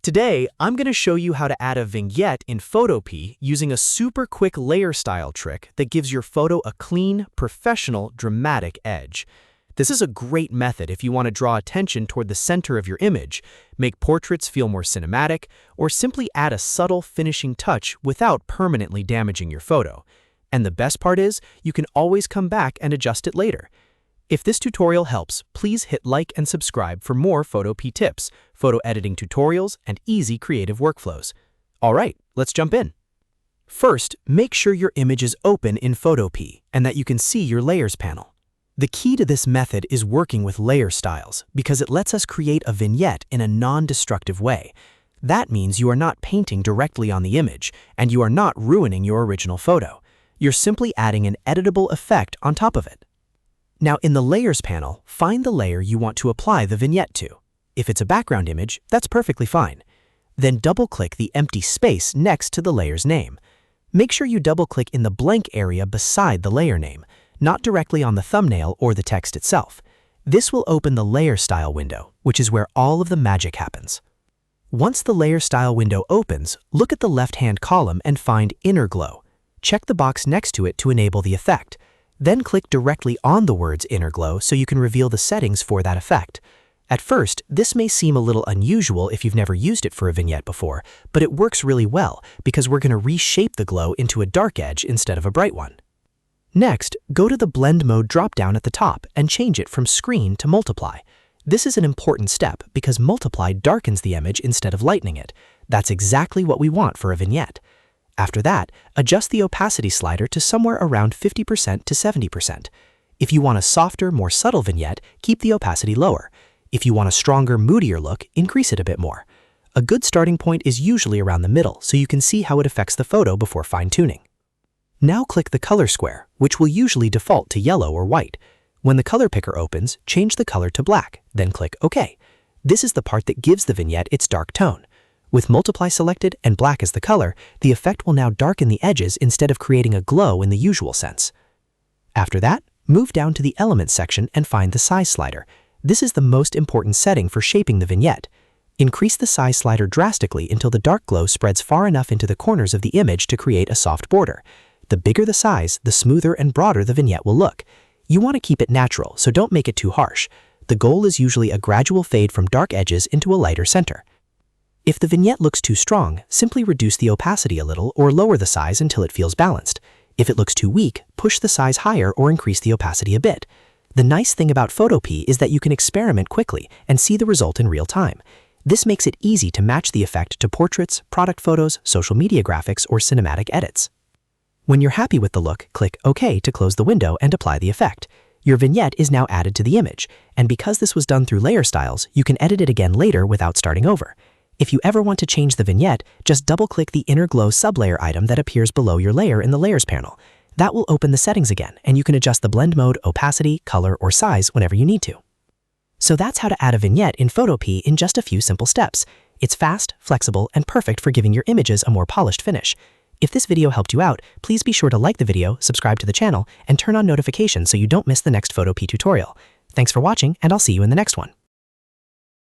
Today, I'm going to show you how to add a vignette in Photopea using a super quick layer style trick that gives your photo a clean, professional, dramatic edge. This is a great method if you want to draw attention toward the center of your image, make portraits feel more cinematic, or simply add a subtle finishing touch without permanently damaging your photo. And the best part is, you can always come back and adjust it later. If this tutorial helps, please hit like and subscribe for more Photopea tips, photo editing tutorials, and easy creative workflows. All right, let's jump in. First, make sure your image is open in Photopea and that you can see your layers panel. The key to this method is working with layer styles because it lets us create a vignette in a non-destructive way. That means you are not painting directly on the image and you are not ruining your original photo. You're simply adding an editable effect on top of it. Now in the Layers panel, find the layer you want to apply the vignette to. If it's a background image, that's perfectly fine. Then double-click the empty space next to the layer's name. Make sure you double-click in the blank area beside the layer name, not directly on the thumbnail or the text itself. This will open the Layer Style window, which is where all of the magic happens. Once the Layer Style window opens, look at the left-hand column and find Inner Glow. Check the box next to it to enable the effect. Then click directly on the words Inner Glow so you can reveal the settings for that effect. At first, this may seem a little unusual if you've never used it for a vignette before, but it works really well because we're going to reshape the glow into a dark edge instead of a bright one. Next, go to the Blend Mode drop-down at the top and change it from Screen to Multiply. This is an important step because Multiply darkens the image instead of lightening it. That's exactly what we want for a vignette. After that, adjust the opacity slider to somewhere around 50% to 70%. If you want a softer, more subtle vignette, keep the opacity lower. If you want a stronger, moodier look, increase it a bit more. A good starting point is usually around the middle so you can see how it affects the photo before fine-tuning. Now click the color square, which will usually default to yellow or white. When the color picker opens, change the color to black, then click OK. This is the part that gives the vignette its dark tone. With Multiply selected and black as the color, the effect will now darken the edges instead of creating a glow in the usual sense. After that, move down to the Elements section and find the Size slider. This is the most important setting for shaping the vignette. Increase the size slider drastically until the dark glow spreads far enough into the corners of the image to create a soft border. The bigger the size, the smoother and broader the vignette will look. You want to keep it natural, so don't make it too harsh. The goal is usually a gradual fade from dark edges into a lighter center. If the vignette looks too strong, simply reduce the opacity a little or lower the size until it feels balanced. If it looks too weak, push the size higher or increase the opacity a bit. The nice thing about Photopea is that you can experiment quickly and see the result in real time. This makes it easy to match the effect to portraits, product photos, social media graphics, or cinematic edits. When you're happy with the look, click OK to close the window and apply the effect. Your vignette is now added to the image, and because this was done through layer styles, you can edit it again later without starting over. If you ever want to change the vignette, just double-click the Inner Glow sublayer item that appears below your layer in the Layers panel. That will open the settings again, and you can adjust the blend mode, opacity, color, or size whenever you need to. So that's how to add a vignette in Photopea in just a few simple steps. It's fast, flexible, and perfect for giving your images a more polished finish. If this video helped you out, please be sure to like the video, subscribe to the channel, and turn on notifications so you don't miss the next Photopea tutorial. Thanks for watching, and I'll see you in the next one.